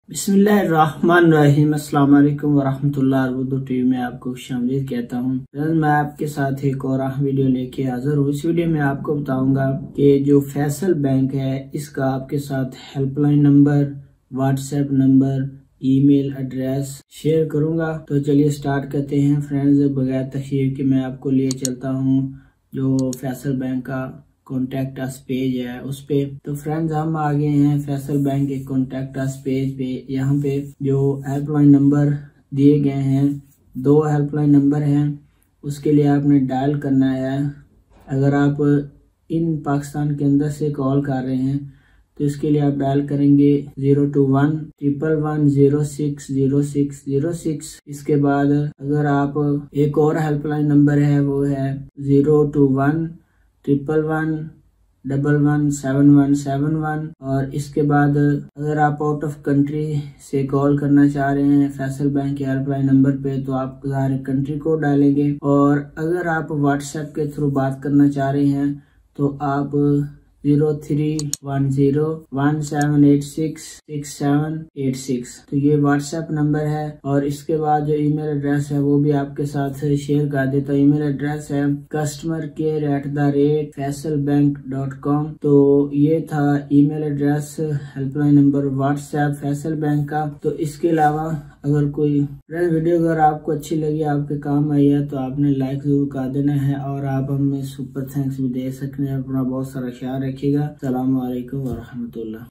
बिस्मिल्लाहिर्रहमानिर्रहीम। अस्सलाम वालेकुम वरहमतुल्लाहि उर्दू टीवी में आपको खुशामदीद कहता हूँ। मैं आपके साथ एक और अहम वीडियो लेके हाजिर हूँ। इस वीडियो में आपको बताऊंगा कि जो फैसल बैंक है इसका आपके साथ helpline number, WhatsApp number, email address share करूंगा। तो चलिए स्टार्ट करते हैं फ्रेंड्स। बगैर तखीर के मैं आपको लिए चलता हूँ जो फैसल बैंक का कॉन्टैक्ट अस पेज है उस पे। तो फ्रेंड्स हम आ गए हैं फैसल बैंक के कॉन्टैक्ट अस पेज पे। यहाँ पे जो हेल्पलाइन नंबर दिए गए हैं, 2 हेल्पलाइन नंबर हैं, उसके लिए आपने डायल करना है। अगर आप इन पाकिस्तान के अंदर से कॉल कर रहे हैं तो इसके लिए आप डायल करेंगे 021-111-060606। इसके बाद अगर आप एक और हेल्पलाइन नंबर है वो है 021-111-117171। और इसके बाद अगर आप आउट ऑफ कंट्री से कॉल करना चाह रहे हैं फैसल बैंक के हेल्पलाइन नंबर पे तो आप ज़ाहिर कंट्री कोड डालेंगे। और अगर आप व्हाट्सएप के थ्रू बात करना चाह रहे हैं तो आप 031017866786। तो ये व्हाट्सएप नंबर है। और इसके बाद जो ईमेल एड्रेस है वो भी आपके साथ शेयर कर देता हूँ। ईमेल एड्रेस है customercare@faisalbank.com। तो ये था email address, helpline number, WhatsApp Faisal bank का। तो इसके अलावा अगर कोई वीडियो अगर आपको अच्छी लगी, आपके काम आई है, तो आपने लाइक जरूर कर देना है और आप हमें सुपर थैंक्स भी दे सकते हैं। अपना बहुत सारा ख्याल रखिएगा। अस्सलाम वालेकुम वरहमतुल्लाह।